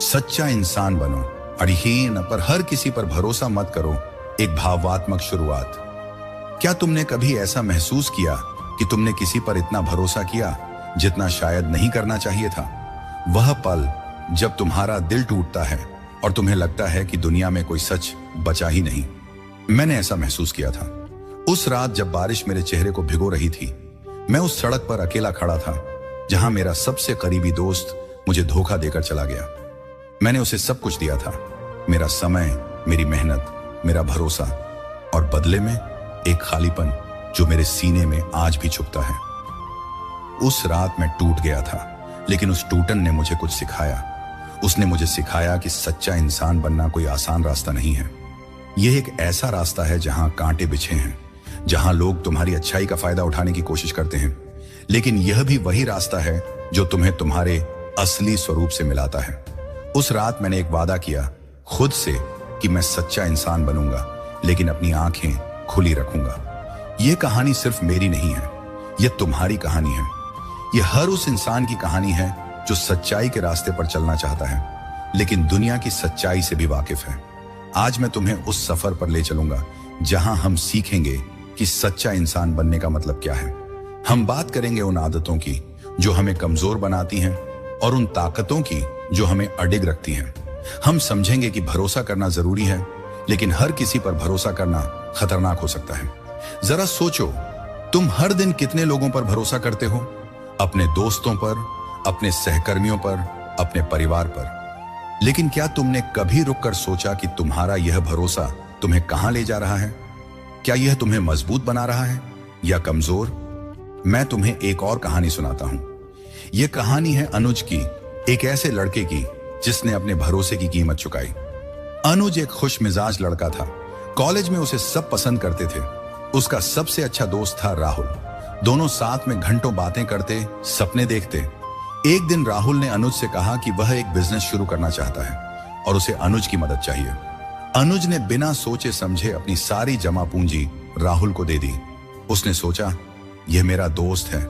सच्चा इंसान बनो, अड़हीन पर हर किसी पर भरोसा मत करो। एक भावात्मक शुरुआत। क्या तुमने कभी ऐसा महसूस किया कि तुमने किसी पर इतना भरोसा किया जितना शायद नहीं करना चाहिए था? वह पल जब तुम्हारा दिल टूटता है और तुम्हें लगता है कि दुनिया में कोई सच बचा ही नहीं। मैंने ऐसा महसूस किया था उस रात जब बारिश मेरे चेहरे को भिगो रही थी। मैं उस सड़क पर अकेला खड़ा था जहां मेरा सबसे करीबी दोस्त मुझे धोखा देकर चला गया। मैंने उसे सब कुछ दिया था, मेरा समय, मेरी मेहनत, मेरा भरोसा, और बदले में एक खालीपन जो मेरे सीने में आज भी छुपता है। उस रात मैं टूट गया था, लेकिन उस टूटन ने मुझे कुछ सिखाया। उसने मुझे सिखाया कि सच्चा इंसान बनना कोई आसान रास्ता नहीं है। यह एक ऐसा रास्ता है जहां कांटे बिछे हैं, जहां लोग तुम्हारी अच्छाई का फायदा उठाने की कोशिश करते हैं, लेकिन यह भी वही रास्ता है जो तुम्हें तुम्हारे असली स्वरूप से मिलाता है। उस रात मैंने एक वादा किया खुद से कि मैं सच्चा इंसान बनूंगा, लेकिन अपनी आंखें खुली रखूंगा। यह कहानी सिर्फ मेरी नहीं है, यह तुम्हारी कहानी है। यह हर उस इंसान की कहानी है जो सच्चाई के रास्ते पर चलना चाहता है, लेकिन दुनिया की सच्चाई से भी वाकिफ है। आज मैं तुम्हें उस सफर पर ले चलूंगा जहां हम सीखेंगे कि सच्चा इंसान बनने का मतलब क्या है। हम बात करेंगे उन आदतों की जो हमें कमजोर बनाती हैं और उन ताकतों की जो हमें अडिग रखती हैं। हम समझेंगे कि भरोसा करना जरूरी है, लेकिन हर किसी पर भरोसा करना खतरनाक हो सकता है। जरा सोचो, तुम हर दिन कितने लोगों पर भरोसा करते हो? अपने दोस्तों पर, अपने सहकर्मियों पर, अपने परिवार पर। लेकिन क्या तुमने कभी रुककर सोचा कि तुम्हारा यह भरोसा तुम्हें कहां ले जा रहा है? क्या यह तुम्हें मजबूत बना रहा है या कमजोर? मैं तुम्हें एक और कहानी सुनाता हूं। यह कहानी है अनुज की, एक ऐसे लड़के की जिसने अपने भरोसे की कीमत चुकाई। अनुज एक खुश मिजाज लड़का था। कॉलेज में उसे सब पसंद करते थे। उसका सबसे अच्छा दोस्त था राहुल। दोनों साथ में घंटों बातें करते, सपने देखते। एक दिन राहुल ने अनुज से कहा कि वह एक बिजनेस शुरू करना चाहता है और उसे अनुज की मदद चाहिए। अनुज ने बिना सोचे समझे अपनी सारी जमा पूंजी राहुल को दे दी। उसने सोचा, यह मेरा दोस्त है,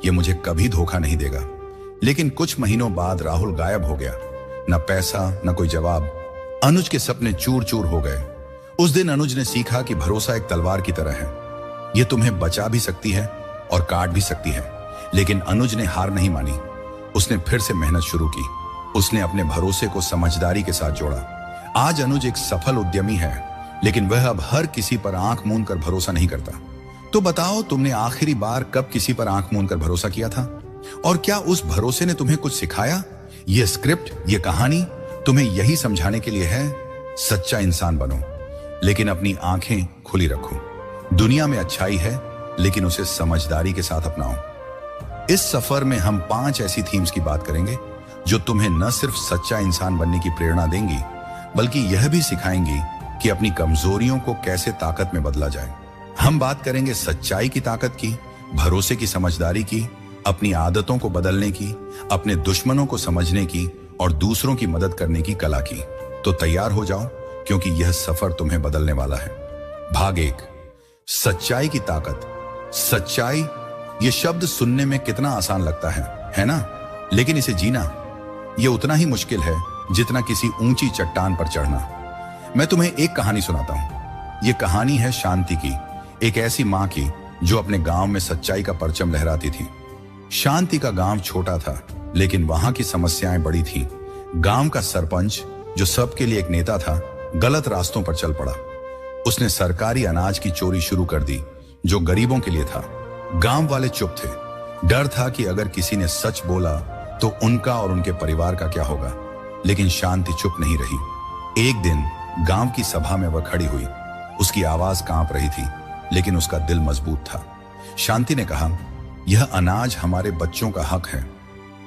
यह मुझे कभी धोखा नहीं देगा। लेकिन कुछ महीनों बाद राहुल गायब हो गया। न पैसा, न कोई जवाब। अनुज के सपने चूर चूर हो गए। उस दिन अनुज ने सीखा कि भरोसा एक तलवार की तरह है। यह तुम्हें बचा भी सकती है और काट भी सकती है। लेकिन अनुज ने हार नहीं मानी। उसने फिर से मेहनत शुरू की। उसने अपने भरोसे को समझदारी के साथ जोड़ा। आज अनुज एक सफल उद्यमी है, लेकिन वह अब हर किसी पर आंख मूंद कर भरोसा नहीं करता। तो बताओ, तुमने आखिरी बार कब किसी पर आंख मूंद कर भरोसा किया था? और क्या उस भरोसे ने तुम्हें कुछ सिखाया? यह स्क्रिप्ट, यह कहानी तुम्हें यही समझाने के लिए है, सच्चा इंसान बनो, लेकिन अपनी आंखें खुली रखो। दुनिया में अच्छाई है, लेकिन उसे समझदारी के साथ अपनाओ। इस सफर में हम 5 ऐसी थीम्स की बात करेंगे जो तुम्हें न सिर्फ सच्चा इंसान बनने की प्रेरणा देंगी, बल्कि यह भी सिखाएंगी कि अपनी कमजोरियों को कैसे ताकत में बदला जाए। हम बात करेंगे सच्चाई की ताकत की, भरोसे की समझदारी की, अपनी आदतों को बदलने की, अपने दुश्मनों को समझने की और दूसरों की मदद करने की कला की। तो तैयार हो जाओ, क्योंकि यह सफर तुम्हें बदलने वाला है। भाग 1, सच्चाई की ताकत। सच्चाई, यह शब्द सुनने में कितना आसान लगता है ना? लेकिन इसे जीना, यह उतना ही मुश्किल है जितना किसी ऊंची चट्टान पर चढ़ना। मैं तुम्हें एक कहानी सुनाता हूं। यह कहानी है शांति की, एक ऐसी मां की जो अपने गांव में सच्चाई का परचम लहराती थी। शांति का गांव छोटा था, लेकिन वहां की समस्याएं बड़ी थी। गांव का सरपंच, जो सबके लिए एक नेता था, गलत रास्तों पर चल पड़ा। उसने सरकारी अनाज की चोरी शुरू कर दी, जो गरीबों के लिए था। गांव वाले चुप थे। डर था कि अगर किसी ने सच बोला तो उनका और उनके परिवार का क्या होगा। लेकिन शांति चुप नहीं रही। एक दिन गांव की सभा में वह खड़ी हुई। उसकी आवाज कांप रही थी, लेकिन उसका दिल मजबूत था। शांति ने कहा, यह अनाज हमारे बच्चों का हक है।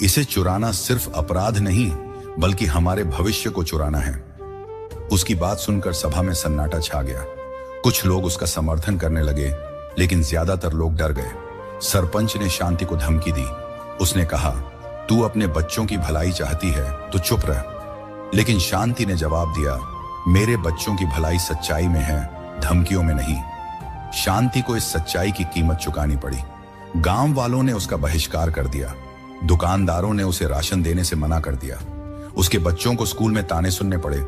इसे चुराना सिर्फ अपराध नहीं, बल्कि हमारे भविष्य को चुराना है। उसकी बात सुनकर सभा में सन्नाटा छा गया। कुछ लोग उसका समर्थन करने लगे, लेकिन ज्यादातर लोग डर गए। सरपंच ने शांति को धमकी दी। उसने कहा, तू अपने बच्चों की भलाई चाहती है तो चुप रह। लेकिन शांति ने जवाब दिया, मेरे बच्चों की भलाई सच्चाई में है, धमकियों में नहीं। शांति को इस सच्चाई की कीमत चुकानी पड़ी। गांव वालों ने उसका बहिष्कार कर दिया। दुकानदारों ने उसे राशन देने से मना कर दिया। उसके बच्चों को स्कूल में ताने सुनने पड़े,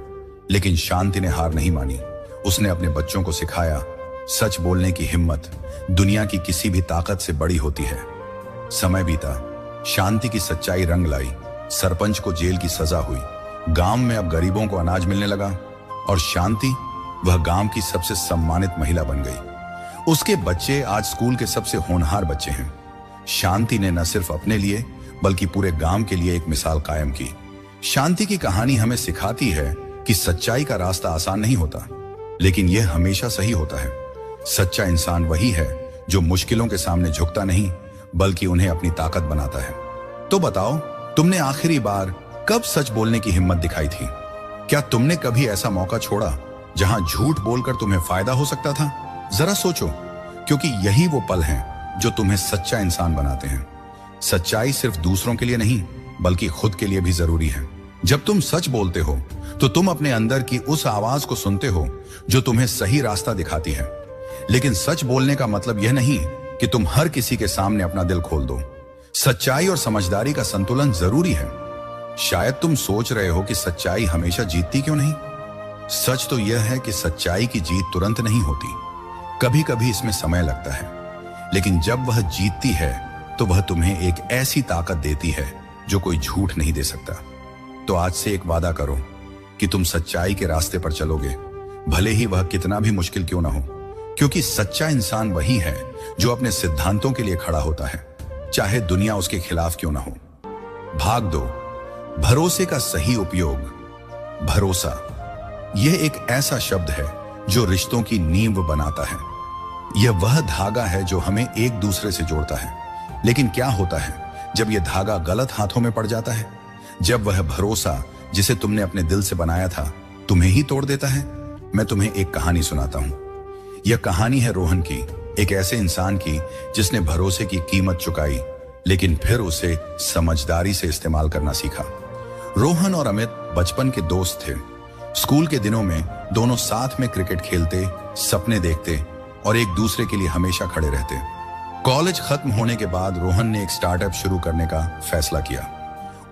लेकिन शांति ने हार नहीं मानी। उसने अपने बच्चों को सिखाया, सच बोलने की हिम्मत दुनिया की किसी भी ताकत से बड़ी होती है। समय बीता, शांति की सच्चाई रंग लाई। सरपंच को जेल की सजा हुई, गांव में अब गरीबों को अनाज मिलने लगा और शांति वह गांव की सबसे सम्मानित महिला बन गई। उसके बच्चे आज स्कूल के सबसे होनहार बच्चे हैं। शांति ने न सिर्फ अपने लिए बल्कि पूरे गांव के लिए एक मिसाल कायम की। शांति की कहानी हमें सिखाती है कि सच्चाई का रास्ता आसान नहीं होता, लेकिन यह हमेशा सही होता है। सच्चा इंसान वही है जो मुश्किलों के सामने झुकता नहीं बल्कि उन्हें अपनी ताकत बनाता है। तो बताओ, तुमने आखिरी बार कब सच बोलने की हिम्मत दिखाई थी? क्या तुमने कभी ऐसा मौका छोड़ा जहां झूठ बोलकर तुम्हें फायदा हो सकता था? जरा सोचो, क्योंकि यही वो पल हैं जो तुम्हें सच्चा इंसान बनाते हैं। सच्चाई सिर्फ दूसरों के लिए नहीं बल्कि खुद के लिए भी जरूरी है। जब तुम सच बोलते हो तो तुम अपने अंदर की उस आवाज को सुनते हो जो तुम्हें सही रास्ता दिखाती है। लेकिन सच बोलने का मतलब यह नहीं कि तुम हर किसी के सामने अपना दिल खोल दो। सच्चाई और समझदारी का संतुलन जरूरी है। शायद तुम सोच रहे हो कि सच्चाई हमेशा जीतती क्यों नहीं? सच तो यह है कि सच्चाई की जीत तुरंत नहीं होती, कभी कभी इसमें समय लगता है। लेकिन जब वह जीतती है तो वह तुम्हें एक ऐसी ताकत देती है जो कोई झूठ नहीं दे सकता। तो आज से एक वादा करो कि तुम सच्चाई के रास्ते पर चलोगे, भले ही वह कितना भी मुश्किल क्यों ना हो, क्योंकि सच्चा इंसान वही है जो अपने सिद्धांतों के लिए खड़ा होता है, चाहे दुनिया उसके खिलाफ क्यों ना हो। भाग दो, भरोसे का सही उपयोग। भरोसा यह एक ऐसा शब्द है जो रिश्तों की नींव बनाता है। यह वह धागा है जो हमें एक दूसरे से जोड़ता है। लेकिन क्या होता है जब यह धागा गलत हाथों में पड़ जाता है? जब वह भरोसा जिसे तुमने अपने दिल से बनाया था तुम्हें ही तोड़ देता है? मैं तुम्हें एक कहानी सुनाता हूं। यह कहानी है रोहन की, एक ऐसे इंसान की जिसने भरोसे की कीमत चुकाई लेकिन फिर उसे समझदारी से इस्तेमाल करना सीखा। रोहन और अमित बचपन के दोस्त थे। स्कूल के दिनों में दोनों साथ में क्रिकेट खेलते, सपने देखते और एक दूसरे के लिए हमेशा खड़े रहते। कॉलेज खत्म होने के बाद रोहन ने एक स्टार्टअप शुरू करने का फैसला किया।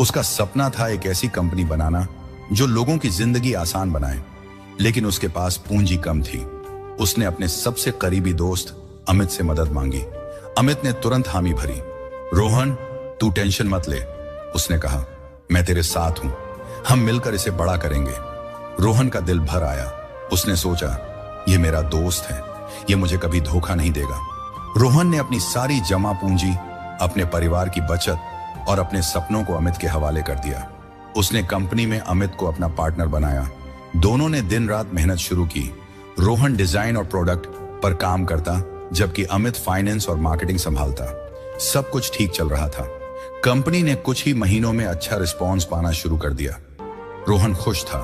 उसका सपना था एक ऐसी कंपनी बनाना जो लोगों की जिंदगी आसान बनाए, लेकिन उसके पास पूंजी कम थी। उसने अपने सबसे करीबी दोस्त अमित से मदद मांगी। अमित ने तुरंत हामी भरी। रोहन, तू टेंशन मत ले, उसने कहा, मैं तेरे साथ हूं, हम मिलकर इसे बड़ा करेंगे। रोहन का दिल भर आया। उसने सोचा, यह मेरा दोस्त है, यह मुझे कभी धोखा नहीं देगा। रोहन ने अपनी सारी जमा पूंजी, अपने परिवार की बचत और अपने सपनों को अमित के हवाले कर दिया। उसने कंपनी में अमित को अपना पार्टनर बनाया। दोनों ने दिन रात मेहनत शुरू की। रोहन डिजाइन और प्रोडक्ट पर काम करता जबकि अमित फाइनेंस और मार्केटिंग संभालता। सब कुछ ठीक चल रहा था। कंपनी ने कुछ ही महीनों में अच्छा रिस्पॉन्स पाना शुरू कर दिया। रोहन खुश था।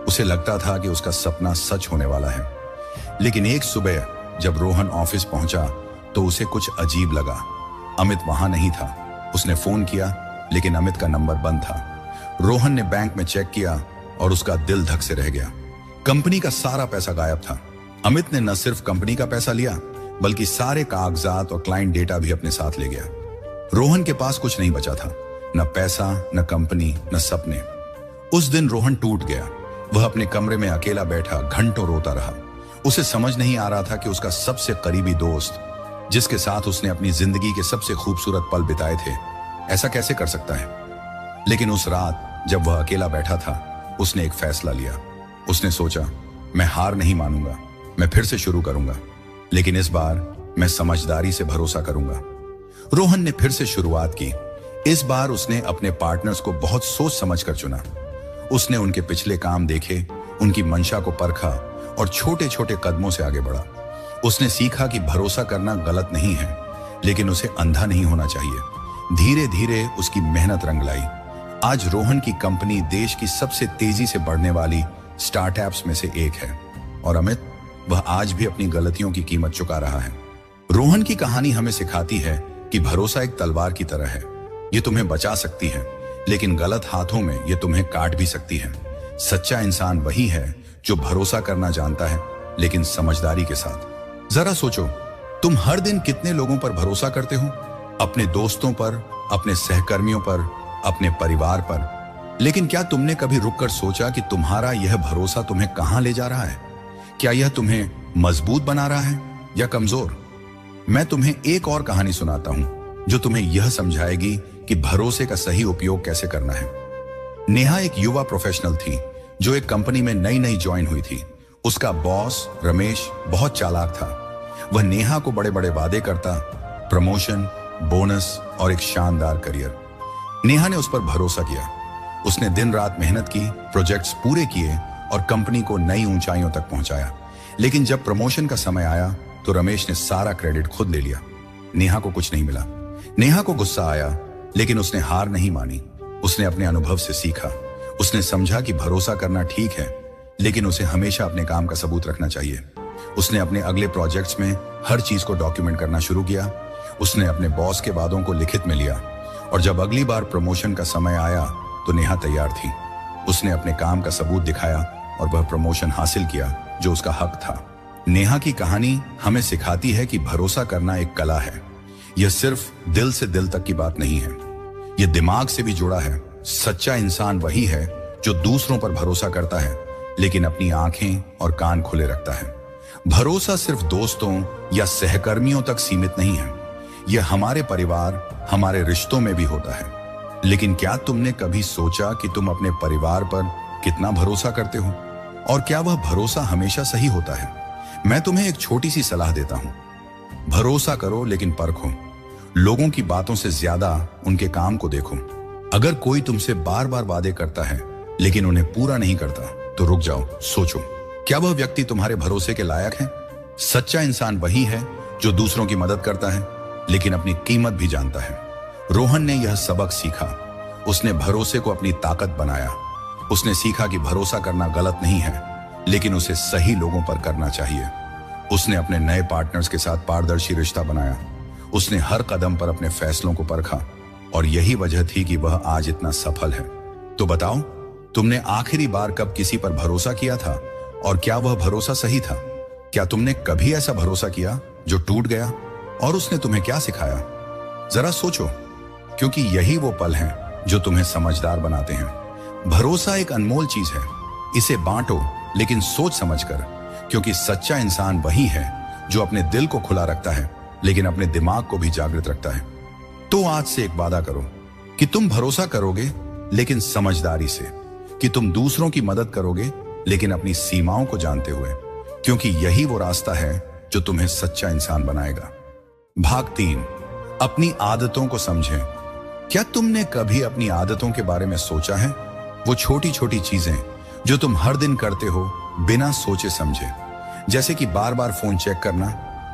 उसे लगता था कि उसका सपना सच होने वाला है। लेकिन एक सुबह जब रोहन ऑफिस पहुंचा तो उसे कुछ अजीब लगा। अमित वहां नहीं था। उसने फोन किया लेकिन अमित का नंबर बंद था। रोहन ने बैंक में चेक किया और उसका दिल धक से रह गया। कंपनी का सारा पैसा गायब था। अमित ने न सिर्फ कंपनी का पैसा लिया बल्कि सारे कागजात और क्लाइंट डेटा भी अपने साथ ले गया। रोहन के पास कुछ नहीं बचा था, न पैसा, न कंपनी, न सपने। उस दिन रोहन टूट गया। वह अपने कमरे में अकेला बैठा घंटों रोता रहा। उसे समझ नहीं आ रहा था कि उसका सबसे करीबी दोस्त, जिसके साथ उसने अपनी जिंदगी के सबसे खूबसूरत पल बिताए थे, ऐसा कैसे कर सकता है। लेकिन उस रात जब वह अकेला बैठा था, उसने एक फैसला लिया। उसने सोचा, मैं हार नहीं मानूंगा, मैं फिर से शुरू करूंगा, लेकिन इस बार मैं समझदारी से भरोसा करूंगा। रोहन ने फिर से शुरुआत की। इस बार उसने अपने पार्टनर्स को बहुत सोच समझकर चुना। उसने उनके पिछले काम देखे, उनकी मंशा को परखा और छोटे छोटे कदमों से आगे बढ़ा। उसने सीखा कि भरोसा करना गलत नहीं है, लेकिन उसे अंधा नहीं होना चाहिए। धीरे धीरे उसकी मेहनत रंग लाई। आज रोहन की कंपनी देश की सबसे तेजी से बढ़ने वाली स्टार्टअप्स में से एक है और अमित, वह आज भी अपनी गलतियों की कीमत चुका रहा है। रोहन की कहानी हमें सिखाती है कि भरोसा एक तलवार की तरह है। ये तुम्हें बचा सकती है, लेकिन गलत हाथों में ये तुम्हें काट भी सकती है। सच्चा इंसान वही है जो भरोसा करना जानता है, लेकिन समझदारी के साथ। जरा सोचो, तुम हर दिन कितने लोगों पर भरोसा करते हो? अपने दोस्तों पर, अपने सहकर्मियों पर, अपने परिवार पर, लेकिन क्या तुमने कभी रुककर सोचा कि तुम्हारा यह भरोसा तुम्हें कहां ले जा रहा है? क्या यह तुम्हें मजबूत बना रहा है या कमजोर? मैं तुम्हें एक और कहानी सुनाता हूं जो तुम्हें यह समझाएगी कि भरोसे का सही उपयोग कैसे करना है। नेहा एक युवा प्रोफेशनल थी जो एक कंपनी में नई नई ज्वाइन हुई थी। उसका बॉस रमेश बहुत चालाक था। वह नेहा को बड़े बड़े वादे करता, प्रमोशन, बोनस और एक शानदार करियर। नेहा ने उस पर भरोसा किया। उसने दिन रात मेहनत की, प्रोजेक्ट्स पूरे किए और कंपनी को नई ऊंचाइयों तक पहुंचाया। लेकिन जब प्रमोशन का समय आया तो रमेश ने सारा क्रेडिट खुद ले लिया। नेहा को कुछ नहीं मिला। नेहा को गुस्सा आया, लेकिन उसने हार नहीं मानी। उसने अपने अनुभव से सीखा। उसने समझा कि भरोसा करना ठीक है, लेकिन उसे हमेशा अपने काम का सबूत रखना चाहिए। उसने अपने अगले प्रोजेक्ट्स में हर चीज को डॉक्यूमेंट करना शुरू किया। उसने अपने बॉस के वादों को लिखित में लिया और जब अगली बार प्रमोशन का समय आया तो नेहा तैयार थी। उसने अपने काम का सबूत दिखाया और वह प्रमोशन हासिल किया जो उसका हक था। नेहा की कहानी हमें सिखाती है कि भरोसा करना एक कला है। यह सिर्फ दिल से दिल तक की बात नहीं है, यह दिमाग से भी जुड़ा है। सच्चा इंसान वही है जो दूसरों पर भरोसा करता है लेकिन अपनी आंखें और कान खुले रखता है। भरोसा सिर्फ दोस्तों या सहकर्मियों तक सीमित नहीं है, यह हमारे परिवार, हमारे रिश्तों में भी होता है। लेकिन क्या तुमने कभी सोचा कि तुम अपने परिवार पर कितना भरोसा करते हो और क्या वह भरोसा हमेशा सही होता है? मैं तुम्हें एक छोटी सी सलाह देता हूं। भरोसा करो लेकिन परखो। लोगों की बातों से ज्यादा उनके काम को देखो। अगर कोई तुमसे बार बार वादे करता है लेकिन उन्हें पूरा नहीं करता तो रुक जाओ, सोचो, क्या वह व्यक्ति तुम्हारे भरोसे के लायक है? सच्चा इंसान वही है जो दूसरों की मदद करता है लेकिन अपनी कीमत भी जानता है। रोहन ने यह सबक सीखा। उसने भरोसे को अपनी ताकत बनाया। उसने सीखा कि भरोसा करना गलत नहीं है, लेकिन उसे सही लोगों पर करना चाहिए। उसने अपने नए पार्टनर्स के साथ पारदर्शी रिश्ता बनाया। उसने हर कदम पर अपने फैसलों को परखा और यही वजह थी कि वह आज इतना सफल है। तो बताओ, तुमने आखिरी बार कब किसी पर भरोसा किया था और क्या वह भरोसा सही था? क्या तुमने कभी ऐसा भरोसा किया जो टूट गया और उसने तुम्हें क्या सिखाया? जरा सोचो, क्योंकि यही वो पल हैं जो तुम्हें समझदार बनाते हैं। भरोसा एक अनमोल चीज है, इसे बांटो लेकिन सोच समझकर, क्योंकि सच्चा इंसान वही है जो अपने दिल को खुला रखता है लेकिन अपने दिमाग को भी जागृत रखता है। तो आज से एक वादा करो कि तुम भरोसा करोगे लेकिन समझदारी से, कि तुम दूसरों की मदद करोगे लेकिन अपनी सीमाओं को जानते हुए, क्योंकि यही वो रास्ता है जो तुम्हें सच्चा इंसान बनाएगा। भाग 3, अपनी आदतों को समझें। क्या तुमने कभी अपनी आदतों के बारे में सोचा है? वो छोटी छोटी चीजें जो तुम हर दिन करते हो बिना सोचे समझे, जैसे कि बार बार फोन चेक करना,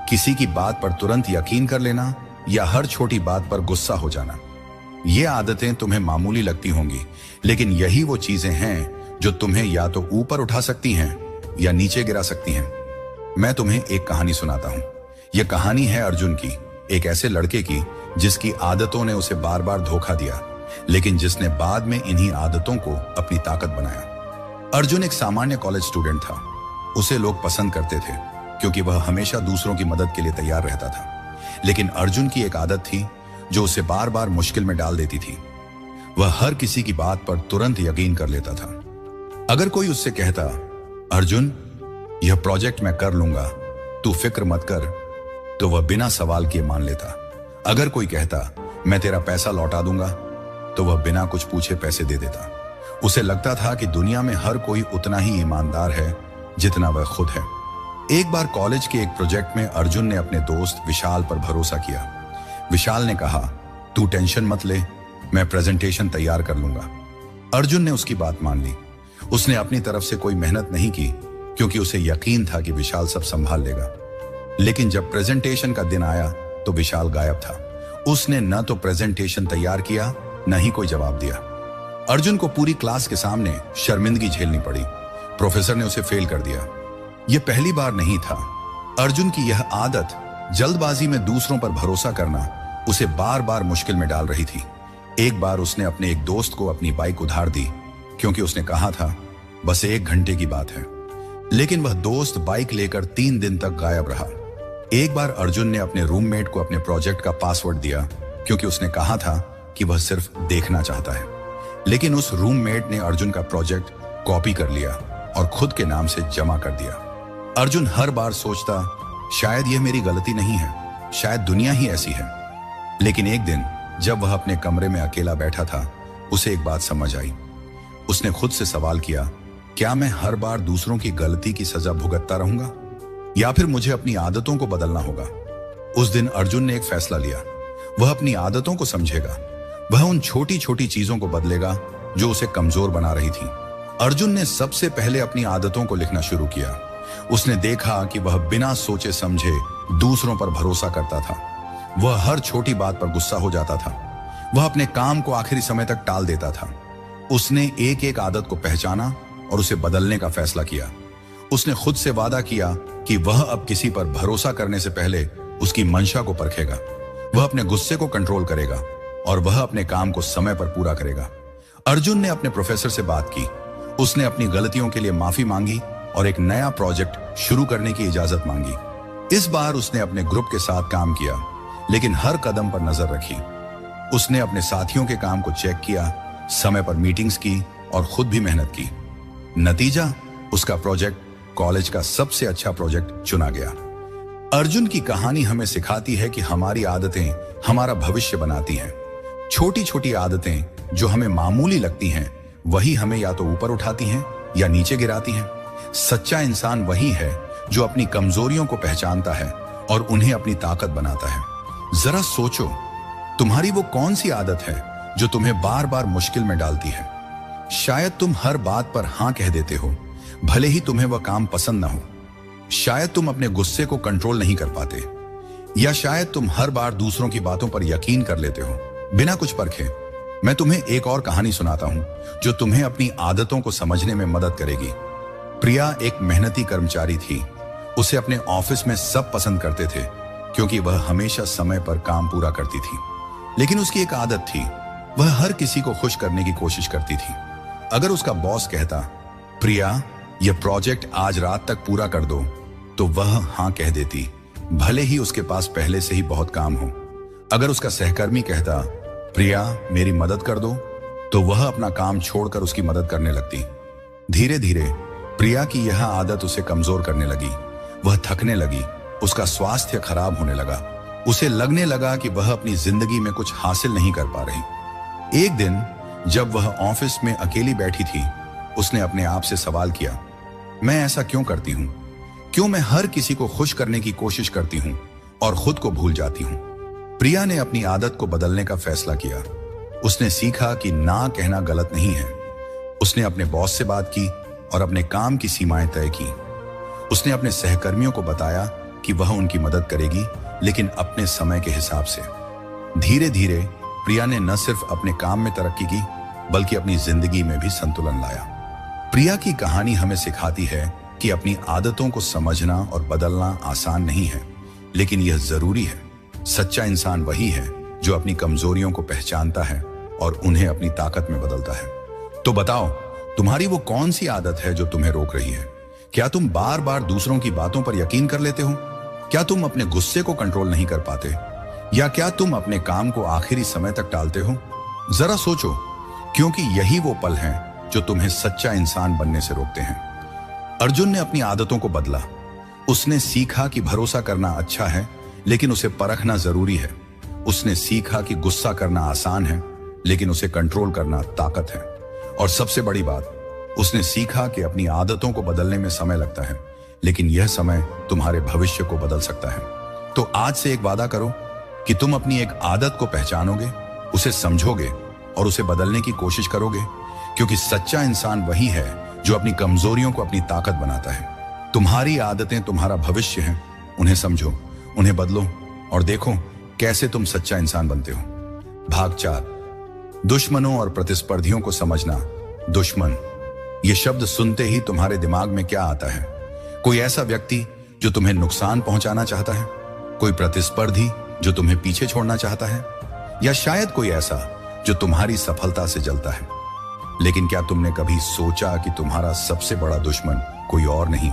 किसी की बात पर तुरंत यकीन कर लेना या हर छोटी बात पर गुस्सा हो जाना। ये आदतें तुम्हें मामूली लगती होंगी, लेकिन यही वो चीजें हैं जो तुम्हें या तो ऊपर उठा सकती हैं या नीचे गिरा सकती हैं। मैं तुम्हें एक कहानी सुनाता हूं। यह कहानी है अर्जुन की, एक ऐसे लड़के की जिसकी आदतों ने उसे बार बार धोखा दिया, लेकिन जिसने बाद में इन्हीं आदतों को अपनी ताकत बनाया। अर्जुन एक सामान्य कॉलेज स्टूडेंट था। उसे लोग पसंद करते थे क्योंकि वह हमेशा दूसरों की मदद के लिए तैयार रहता था। लेकिन अर्जुन की एक आदत थी जो उसे बार बार मुश्किल में डाल देती थी। वह हर किसी की बात पर तुरंत यकीन कर लेता था। अगर कोई उससे कहता, अर्जुन यह प्रोजेक्ट मैं कर लूंगा, तू फिक्र मत कर, तो वह बिना सवाल किए मान लेता। अगर कोई कहता, मैं तेरा पैसा लौटा दूंगा, तो वह बिना कुछ पूछे पैसे दे देता। उसे लगता था कि दुनिया में हर कोई उतना ही ईमानदार है जितना वह खुद है। एक बार कॉलेज के एक प्रोजेक्ट में अर्जुन ने अपने दोस्त विशाल पर भरोसा किया। विशाल ने कहा, तू टेंशन मत ले, मैं प्रेजेंटेशन तैयार कर लूंगा। अर्जुन ने उसकी बात मान ली। उसने अपनी तरफ से कोई मेहनत नहीं की क्योंकि उसे यकीन था कि विशाल सब संभाल लेगा। लेकिन जब प्रेजेंटेशन का दिन आया तो विशाल गायब था। उसने न तो प्रेजेंटेशन तैयार किया, न ही कोई जवाब दिया। अर्जुन को पूरी क्लास के सामने शर्मिंदगी झेलनी पड़ी। प्रोफेसर ने उसे फेल कर दिया। यह पहली बार नहीं था। अर्जुन की यह आदत, जल्दबाजी में दूसरों पर भरोसा करना, उसे बार बार मुश्किल में डाल रही थी। एक बार उसने अपने एक दोस्त को अपनी बाइक उधार दी क्योंकि उसने कहा था बस 1 घंटे की बात है। लेकिन वह दोस्त बाइक लेकर 3 दिन तक गायब रहा। एक बार अर्जुन ने अपने रूममेट को अपने प्रोजेक्ट का पासवर्ड दिया क्योंकि उसने कहा था कि वह सिर्फ देखना चाहता है। लेकिन उस रूममेट ने अर्जुन का प्रोजेक्ट कॉपी कर लिया और खुद के नाम से जमा कर दिया। अर्जुन हर बार सोचता, शायद यह मेरी गलती नहीं है, शायद दुनिया ही ऐसी है। लेकिन एक दिन जब वह अपने कमरे में अकेला बैठा था, उसे एक बात समझ आई। उसने खुद से सवाल किया, क्या मैं हर बार दूसरों की गलती की सजा भुगतता रहूंगा या फिर मुझे अपनी आदतों को बदलना होगा? उस दिन अर्जुन ने एक फैसला लिया। वह अपनी आदतों को समझेगा। वह उन छोटी छोटी चीजों को बदलेगा जो उसे कमजोर बना रही थी। अर्जुन ने सबसे पहले अपनी आदतों को लिखना शुरू किया। उसने देखा कि वह बिना सोचे समझे दूसरों पर भरोसा करता था। वह हर छोटी बात पर गुस्सा हो जाता था। वह अपने काम को आखिरी समय तक टाल देता था। उसने एक एक आदत को पहचाना और उसे बदलने का फैसला किया। उसने खुद से वादा किया कि वह अब किसी पर भरोसा करने से पहले उसकी मंशा को परखेगा। वह अपने गुस्से को कंट्रोल करेगा और वह अपने काम को समय पर पूरा करेगा। अर्जुन ने अपने प्रोफेसर से बात की। उसने अपनी गलतियों के लिए माफी मांगी और एक नया प्रोजेक्ट शुरू करने की इजाजत मांगी। इस बार उसने अपने ग्रुप के साथ काम किया, लेकिन हर कदम पर नजर रखी। उसने अपने साथियों के काम को चेक किया, समय पर मीटिंग्स की और खुद भी मेहनत की। नतीजा, उसका प्रोजेक्ट कॉलेज का सबसे अच्छा प्रोजेक्ट चुना गया। अर्जुन की कहानी हमें सिखाती है कि हमारी आदतें हमारा भविष्य बनाती हैं। छोटी छोटी आदतें जो हमें मामूली लगती हैं, वही हमें या तो ऊपर उठाती हैं या नीचे गिराती हैं। सच्चा इंसान वही है जो अपनी कमजोरियों को पहचानता है और उन्हें अपनी ताकत बनाता है। जरा सोचो, तुम्हारी वो कौन सी आदत है जो तुम्हें बार बार मुश्किल में डालती है? शायद तुम हर बात पर हां कह देते हो, भले ही तुम्हें वह काम पसंद न हो। शायद तुम अपने गुस्से को कंट्रोल नहीं कर पाते, या शायद तुम हर बार दूसरों की बातों पर यकीन कर लेते हो बिना कुछ परखे। मैं तुम्हें एक और कहानी सुनाता हूं जो तुम्हें अपनी आदतों को समझने में मदद करेगी। प्रिया एक मेहनती कर्मचारी थी। उसे अपने ऑफिस में सब पसंद करते थे क्योंकि वह हमेशा समय पर काम पूरा करती थी। लेकिन उसकी एक आदत थी, वह हर किसी को खुश करने की कोशिश करती थी। अगर उसका बॉस कहता, प्रिया यह प्रोजेक्ट आज रात तक पूरा कर दो, तो वह हां कह देती, भले ही उसके पास पहले से ही बहुत काम हो। अगर उसका सहकर्मी कहता, प्रिया मेरी मदद कर दो, तो वह अपना काम छोड़कर उसकी मदद करने लगती। धीरे धीरे प्रिया की यह आदत उसे कमजोर करने लगी। वह थकने लगी, उसका स्वास्थ्य खराब होने लगा। उसे लगने लगा कि वह अपनी जिंदगी में कुछ हासिल नहीं कर पा रही। एक दिन जब वह ऑफिस में अकेली बैठी थी, उसने अपने आप से सवाल किया, मैं ऐसा क्यों करती हूं? क्यों मैं हर किसी को खुश करने की कोशिश करती हूं और खुद को भूल जाती हूं? प्रिया ने अपनी आदत को बदलने का फैसला किया। उसने सीखा कि ना कहना गलत नहीं है। उसने अपने बॉस से बात की और अपने काम की सीमाएं तय की। उसने अपने सहकर्मियों को बताया कि वह उनकी मदद करेगी, लेकिन अपने समय के हिसाब से। धीरे धीरे प्रिया ने न सिर्फ अपने काम में तरक्की की, बल्कि अपनी जिंदगी में भी संतुलन लाया। प्रिया की कहानी हमें सिखाती है कि अपनी आदतों को समझना और बदलना आसान नहीं है, लेकिन यह जरूरी है। सच्चा इंसान वही है जो अपनी कमजोरियों को पहचानता है और उन्हें अपनी ताकत में बदलता है। तो बताओ, तुम्हारी वो कौन सी आदत है जो तुम्हें रोक रही है? क्या तुम बार बार दूसरों की बातों पर यकीन कर लेते हो? क्या तुम अपने गुस्से को कंट्रोल नहीं कर पाते? या क्या तुम अपने काम को आखिरी समय तक टालते हो? जरा सोचो, क्योंकि यही वो पल हैं जो तुम्हें सच्चा इंसान बनने से रोकते हैं। अर्जुन ने अपनी आदतों को बदला। उसने सीखा कि भरोसा करना अच्छा है, लेकिन उसे परखना जरूरी है। उसने सीखा कि गुस्सा करना आसान है, लेकिन उसे कंट्रोल करना ताकत है। और सबसे बड़ी बात, उसने सीखा कि अपनी आदतों को बदलने में समय लगता है, लेकिन यह समय तुम्हारे भविष्य को बदल सकता है। तो आज से एक वादा करो कि तुम अपनी एक आदत को पहचानोगे, उसे समझोगे और उसे बदलने की कोशिश करोगे, क्योंकि सच्चा इंसान वही है जो अपनी कमजोरियों को अपनी ताकत बनाता है। तुम्हारी आदतें तुम्हारा भविष्य हैं। उन्हें समझो, उन्हें बदलो और देखो कैसे तुम सच्चा इंसान बनते हो। भाग 4, दुश्मनों और प्रतिस्पर्धियों को समझना। दुश्मन, यह शब्द सुनते ही तुम्हारे दिमाग में क्या आता है? कोई ऐसा व्यक्ति जो तुम्हें नुकसान पहुंचाना चाहता है? कोई प्रतिस्पर्धी जो तुम्हें पीछे छोड़ना चाहता है? या शायद कोई ऐसा जो तुम्हारी सफलता से जलता है? लेकिन क्या तुमने कभी सोचा कि तुम्हारा सबसे बड़ा दुश्मन कोई और नहीं,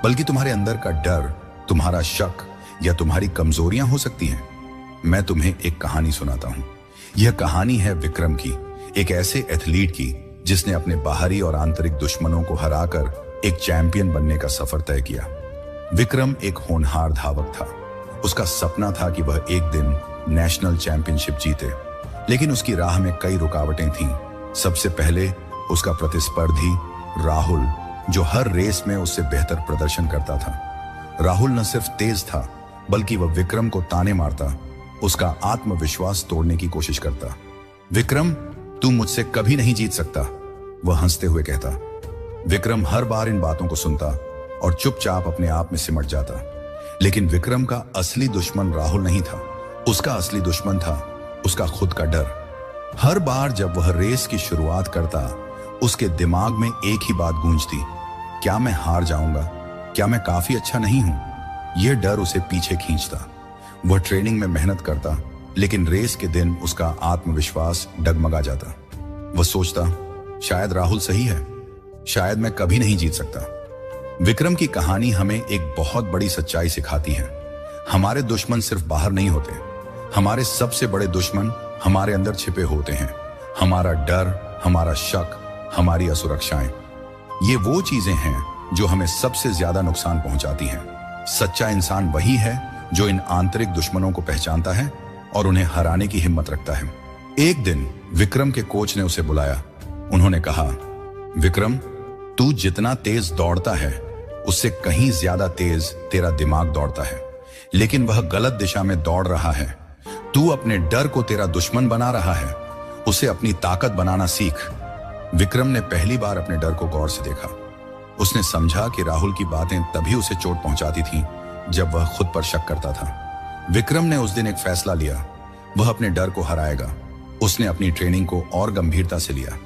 बल्कि तुम्हारे अंदर का डर, तुम्हारा शक या तुम्हारी कमजोरियां हो सकती हैं? मैं तुम्हें एक कहानी सुनाता हूं। यह कहानी है विक्रम की, एक ऐसे एथलीट की जिसने अपने बाहरी और आंतरिक दुश्मनों को हराकर एक चैंपियन बनने का सफर तय किया। विक्रम एक होनहार धावक था। उसका सपना था कि वह एक दिन नेशनल चैंपियनशिप जीते, लेकिन उसकी राह में कई रुकावटें थीं। सबसे पहले उसका प्रतिस्पर्धी राहुल, जो हर रेस में उससे बेहतर प्रदर्शन करता था। राहुल न सिर्फ तेज था, बल्कि वह विक्रम को ताने मारता, उसका आत्मविश्वास तोड़ने की कोशिश करता। विक्रम, तू मुझसे कभी नहीं जीत सकता, वह हंसते हुए कहता। विक्रम हर बार इन बातों को सुनता और चुपचाप अपने आप में सिमट जाता। लेकिन विक्रम का असली दुश्मन राहुल नहीं था। उसका असली दुश्मन था उसका खुद का डर। हर बार जब वह रेस की शुरुआत करता, उसके दिमाग में एक ही बात गूंजती, क्या मैं हार जाऊंगा? क्या मैं काफी अच्छा नहीं हूं? यह डर उसे पीछे खींचता। वह ट्रेनिंग में मेहनत करता, लेकिन रेस के दिन उसका आत्मविश्वास डगमगा जाता। वह सोचता, शायद राहुल सही है, शायद मैं कभी नहीं जीत सकता। विक्रम की कहानी हमें एक बहुत बड़ी सच्चाई सिखाती है। हमारे दुश्मन सिर्फ बाहर नहीं होते, हमारे सबसे बड़े दुश्मन हमारे अंदर छिपे होते हैं। हमारा डर, हमारा शक, हमारी असुरक्षाएं, ये वो चीजें हैं जो हमें सबसे ज्यादा नुकसान पहुंचाती हैं। सच्चा इंसान वही है जो इन आंतरिक दुश्मनों को पहचानता है और उन्हें हराने की हिम्मत रखता है। एक दिन विक्रम के कोच ने उसे बुलाया। उन्होंने कहा, विक्रम, तू जितना तेज दौड़ता है, उससे कहीं ज्यादा तेज तेरा दिमाग दौड़ता है, लेकिन वह गलत दिशा में दौड़ रहा है। तू अपने डर को तेरा दुश्मन बना रहा है, उसे अपनी ताकत बनाना सीख। विक्रम ने पहली बार अपने डर को गौर से देखा। उसने समझा कि राहुल की बातें तभी उसे चोट पहुंचाती थीं जब वह खुद पर शक करता था। विक्रम ने उस दिन एक फैसला लिया, वह अपने डर को हराएगा। उसने अपनी ट्रेनिंग को और गंभीरता से लिया।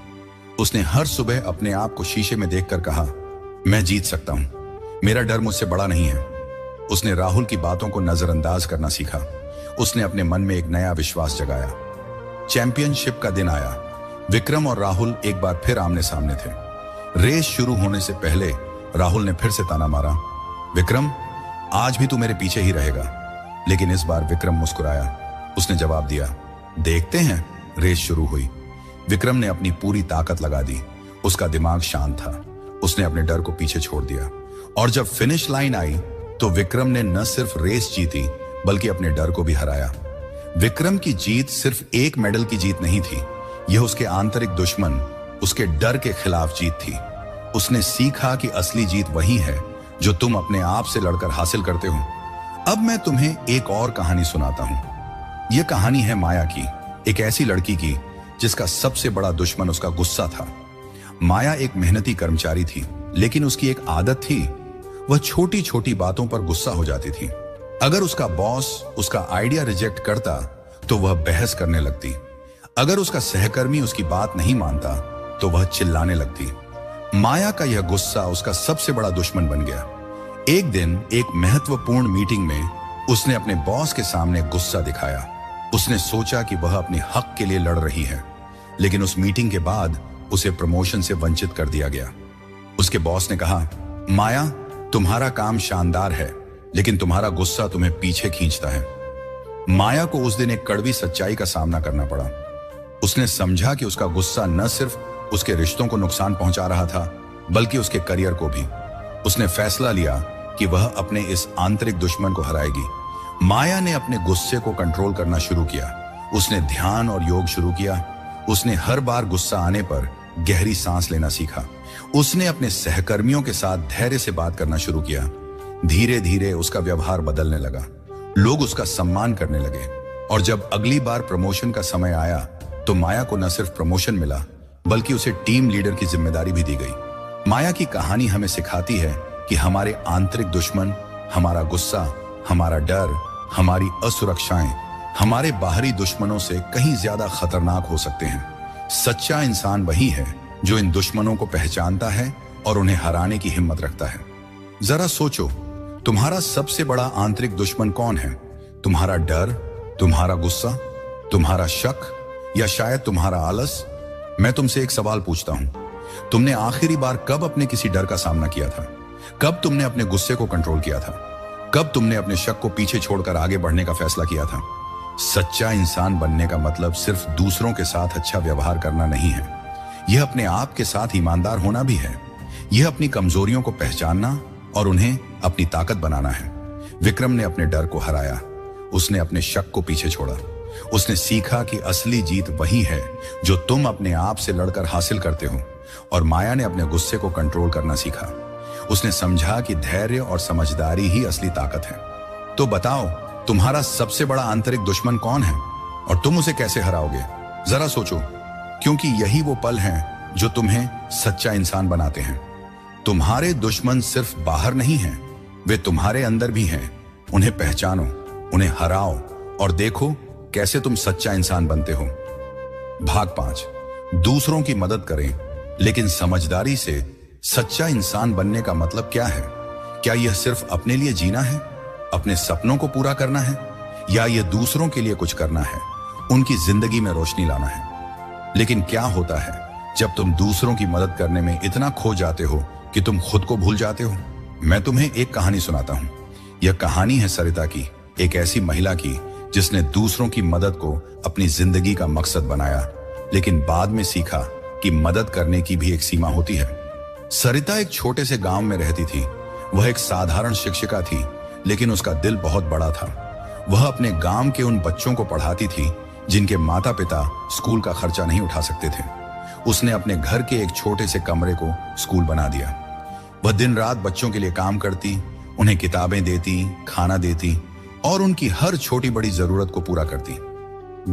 उसने हर सुबह अपने आप को शीशे में देखकर कहा, मैं जीत सकता हूं, मेरा डर मुझसे बड़ा नहीं है। उसने राहुल की बातों को नजरअंदाज करना सीखा। उसने अपने मन में एक नया विश्वास जगाया। चैंपियनशिप का दिन आया। विक्रम और राहुल एक बार फिर आमने सामने थे। रेस शुरू होने से पहले राहुल ने फिर से ताना मारा, विक्रम, आज भी तू मेरे पीछे ही रहेगा। लेकिन इस बार विक्रम मुस्कुराया। उसने जवाब दिया, देखते हैं। रेस शुरू हुई। विक्रम ने अपनी पूरी ताकत लगा दी। उसका दिमाग शांत था। उसने अपने डर को पीछे छोड़ दिया और जब फिनिश लाइन आई तो विक्रम ने न सिर्फ रेस जीती, बल्कि अपने डर को भी हराया। विक्रम की जीत सिर्फ एक मेडल की जीत नहीं थी, यह उसके आंतरिक दुश्मन, उसके डर के खिलाफ जीत थी। उसने सीखा कि असली जीत वही है जो तुम अपने आप से लड़कर हासिल करते हो। अब मैं तुम्हें एक और कहानी सुनाता हूं। यह कहानी है माया की, एक ऐसी लड़की की जिसका सबसे बड़ा दुश्मन उसका गुस्सा था। माया एक मेहनती कर्मचारी थी, लेकिन उसकी एक आदत थी, वह छोटी छोटी बातों पर गुस्सा हो जाती थी। अगर उसका बॉस उसका आइडिया रिजेक्ट करता तो वह बहस करने लगती। अगर उसका सहकर्मी उसकी बात नहीं मानता तो वह चिल्लाने लगती। माया का यह गुस्सा उसका सबसे बड़ा दुश्मन बन गया। एक दिन एक महत्वपूर्ण मीटिंग में उसने अपने बॉस के सामने गुस्सा दिखाया। उसने सोचा कि वह अपने हक के लिए लड़ रही है, लेकिन उस मीटिंग के बाद उसे प्रमोशन से वंचित कर दिया गया। उसके बॉस ने कहा, माया, तुम्हारा काम शानदार है, लेकिन तुम्हारा गुस्सा तुम्हें पीछे खींचता है। माया को उस दिन एक कड़वी सच्चाई का सामना करना पड़ा। उसने समझा कि उसका गुस्सा न सिर्फ उसके रिश्तों को नुकसान पहुंचा रहा था, बल्कि उसके करियर को भी। उसने फैसला लिया कि वह अपने इस आंतरिक दुश्मन को हराएगी। माया ने अपने गुस्से को कंट्रोल करना शुरू किया। उसने ध्यान और योग शुरू किया। उसने हर बार गुस्सा आने पर गहरी सांस लेना सीखा। उसने अपने सहकर्मियों के साथ धैर्य से बात करना शुरू किया। धीरे धीरे उसका व्यवहार बदलने लगा। लोग उसका सम्मान करने लगे और जब अगली बार प्रमोशन का समय आया तो माया को न सिर्फ प्रमोशन मिला, बल्कि उसे टीम लीडर की जिम्मेदारी भी दी गई। माया की कहानी हमें सिखाती है कि हमारे आंतरिक दुश्मन, हमारा गुस्सा, हमारा डर, हमारी असुरक्षाएं, हमारे बाहरी दुश्मनों से कहीं ज्यादा खतरनाक हो सकते हैं। सच्चा इंसान वही है जो इन दुश्मनों को पहचानता है और उन्हें हराने की हिम्मत रखता है। जरा सोचो, तुम्हारा सबसे बड़ा आंतरिक दुश्मन कौन है? तुम्हारा डर, तुम्हारा गुस्सा, तुम्हारा शक, या शायद तुम्हारा आलस? मैं तुमसे एक सवाल पूछता हूं, तुमने आखिरी बार कब अपने किसी डर का सामना किया था? कब तुमने अपने गुस्से को कंट्रोल किया था? कब तुमने अपने शक को पीछे छोड़कर आगे बढ़ने का फैसला किया था? सच्चा इंसान बनने का मतलब सिर्फ दूसरों के साथ अच्छा व्यवहार करना नहीं है, यह अपने आप के साथ ईमानदार होना भी है। यह अपनी कमजोरियों को पहचानना और उन्हें अपनी ताकत बनाना है। विक्रम ने अपने डर को हराया, उसने अपने शक को पीछे छोड़ा। उसने सीखा कि असली जीत वही है जो तुम अपने आप से लड़कर हासिल करते हो। और माया ने अपने गुस्से को कंट्रोल करना सीखा। उसने समझा कि धैर्य और समझदारी ही असली ताकत है। तो बताओ, तुम्हारा सबसे बड़ा आंतरिक दुश्मन कौन है और तुम उसे कैसे हराओगे? जरा सोचो, क्योंकि यही वो पल हैं जो तुम्हें सच्चा इंसान बनाते हैं। तुम्हारे दुश्मन सिर्फ बाहर नहीं हैं, वे तुम्हारे अंदर भी हैं। उन्हें पहचानो, उन्हें हराओ और देखो कैसे तुम सच्चा इंसान बनते हो। भाग 5, दूसरों की मदद करें लेकिन समझदारी से। सच्चा इंसान बनने का मतलब क्या है? क्या यह सिर्फ अपने लिए जीना है, अपने सपनों को पूरा करना है, या यह दूसरों के लिए कुछ करना है, उनकी जिंदगी में रोशनी लाना है? लेकिन क्या होता है जब तुम दूसरों की मदद करने में इतना खो जाते हो कि तुम खुद को भूल जाते हो? मैं तुम्हें एक कहानी सुनाता हूं। यह कहानी है सरिता की, एक ऐसी महिला की जिसने दूसरों की मदद को अपनी जिंदगी का मकसद बनाया, लेकिन बाद में सीखा कि मदद करने की भी एक सीमा होती है। सरिता एक छोटे से गांव में रहती थी। वह एक साधारण शिक्षिका थी, लेकिन उसका दिल बहुत बड़ा था। वह अपने गांव के उन बच्चों को पढ़ाती थी जिनके माता पिता स्कूल का खर्चा नहीं उठा सकते थे। उसने अपने घर के एक छोटे से कमरे को स्कूल बना दिया। वह दिन रात बच्चों के लिए काम करती, उन्हें किताबें देती, खाना देती और उनकी हर छोटी बड़ी जरूरत को पूरा करती।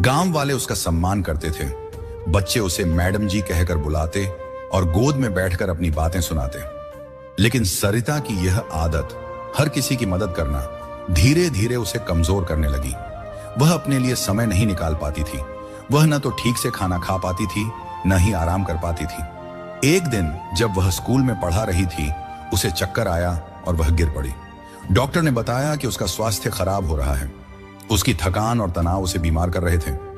गांव वाले उसका सम्मान करते थे। बच्चे उसे मैडम जी कहकर बुलाते और गोद में बैठकर अपनी बातें सुनाते। लेकिन सरिता की यह आदत, हर किसी की मदद करना, धीरे धीरे उसे कमजोर करने लगी। वह अपने लिए समय नहीं निकाल पाती थी। वह न तो ठीक से खाना खा पाती थी, न ही आराम कर पाती थी। एक दिन जब वह स्कूल में पढ़ा रही थी, उसे चक्कर आया और वह गिर पड़ी। डॉक्टर ने बताया कि उसका स्वास्थ्य खराब हो रहा है। उसकी थकान और तनाव उसे बीमार कर रहे थे।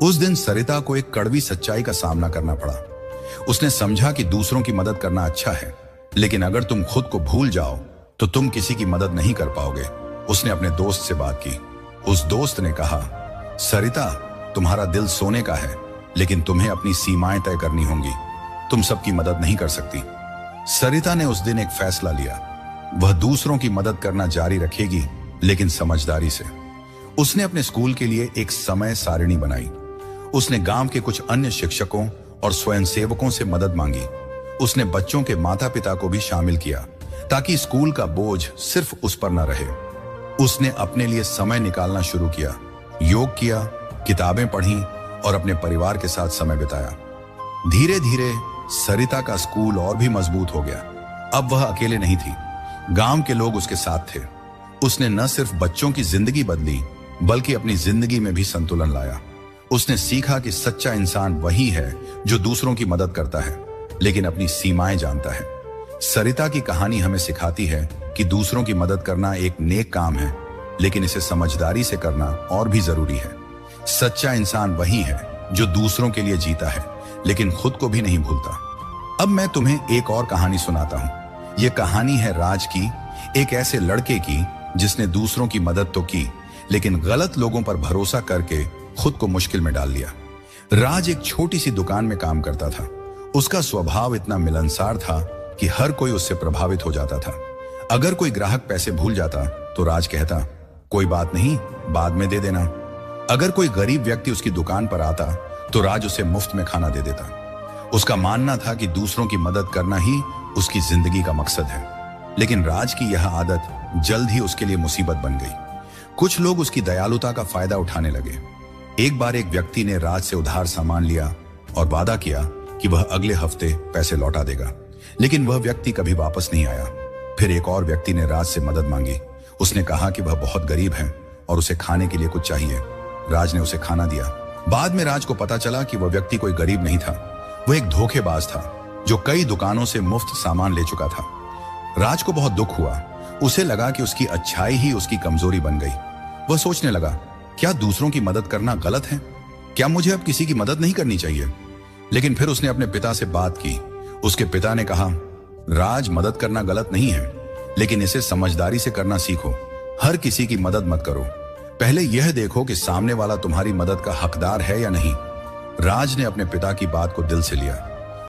उस दिन सरिता को एक कड़वी सच्चाई का सामना करना पड़ा। उसने समझा कि दूसरों की मदद करना अच्छा है, लेकिन अगर तुम खुद को भूल जाओ तो तुम किसी की मदद नहीं कर पाओगे। उसने अपने दोस्त से बात की। उस दोस्त ने कहा, सरिता, तुम्हारा दिल सोने का है, लेकिन तुम्हें अपनी सीमाएं तय करनी होंगी। तुम सबकी मदद नहीं कर सकती। सरिता ने उस दिन एक फैसला लिया। वह दूसरों की मदद करना जारी रखेगी, लेकिन समझदारी से। उसने अपने स्कूल के लिए एक समय सारिणी बनाई। उसने गांव के कुछ अन्य शिक्षकों और स्वयंसेवकों से मदद मांगी। उसने बच्चों के माता पिता को भी शामिल किया ताकि स्कूल का बोझ सिर्फ उस पर न रहे। उसने अपने लिए समय निकालना शुरू किया, योग किया, किताबें पढ़ी और अपने परिवार के साथ समय बिताया। धीरे धीरे सरिता का स्कूल और भी मजबूत हो गया। अब वह अकेले नहीं थी, गांव के लोग उसके साथ थे। उसने न सिर्फ बच्चों की जिंदगी बदली, बल्कि अपनी जिंदगी में भी संतुलन लाया। उसने सीखा कि सच्चा इंसान वही है जो दूसरों की मदद करता है, लेकिन अपनी सीमाएं जानता है। सरिता की कहानी हमें सिखाती है कि दूसरों की मदद करना एक नेक काम है, लेकिन इसे समझदारी से करना और भी जरूरी है। सच्चा इंसान वही है जो दूसरों के लिए जीता है, लेकिन खुद को भी नहीं भूलता। अब मैं तुम्हें एक और कहानी सुनाता हूं। यह कहानी है राज की, एक ऐसे लड़के की जिसने दूसरों की मदद तो की, लेकिन गलत लोगों पर भरोसा करके खुद को मुश्किल में डाल लिया। राज एक छोटी सी दुकान में काम करता था। उसका स्वभाव इतना मिलनसार था कि हर कोई उससे प्रभावित हो जाता था। अगर कोई ग्राहक पैसे भूल जाता तो राज कहता, कोई बात नहीं, बाद में दे देना। अगर कोई गरीब व्यक्ति उसकी दुकान पर आता तो राज उसे मुफ्त में खाना दे देता। उसका मानना था कि दूसरों की मदद करना ही उसकी जिंदगी का मकसद है। लेकिन राज की यह आदत जल्द ही उसके लिए मुसीबत बन गई। कुछ लोग उसकी दयालुता का फायदा उठाने लगे। एक बार एक व्यक्ति ने राज से उधार सामान लिया और वादा किया कि वह अगले हफ्ते पैसे लौटा देगा, लेकिन वह व्यक्ति कभी वापस नहीं आया। फिर एक और व्यक्ति ने राज से मदद मांगी। उसने कहा कि वह बहुत गरीब है और उसे खाने के लिए कुछ चाहिए। राज ने उसे खाना दिया। बाद में राज को पता चला कि वह व्यक्ति कोई गरीब नहीं था, वह एक धोखेबाज था जो कई दुकानों से मुफ्त सामान ले चुका था। राज को बहुत दुख हुआ। उसे लगा कि उसकी अच्छाई ही उसकी कमजोरी बन गई। वह सोचने लगा, क्या दूसरों की मदद करना गलत है? क्या मुझे अब किसी की मदद नहीं करनी चाहिए? लेकिन फिर उसने अपने पिता से बात की। उसके पिता ने कहा, राज, मदद करना गलत नहीं है, लेकिन इसे समझदारी से करना सीखो। हर किसी की मदद मत करो, पहले यह देखो कि सामने वाला तुम्हारी मदद का हकदार है या नहीं। राज ने अपने पिता की बात को दिल से लिया।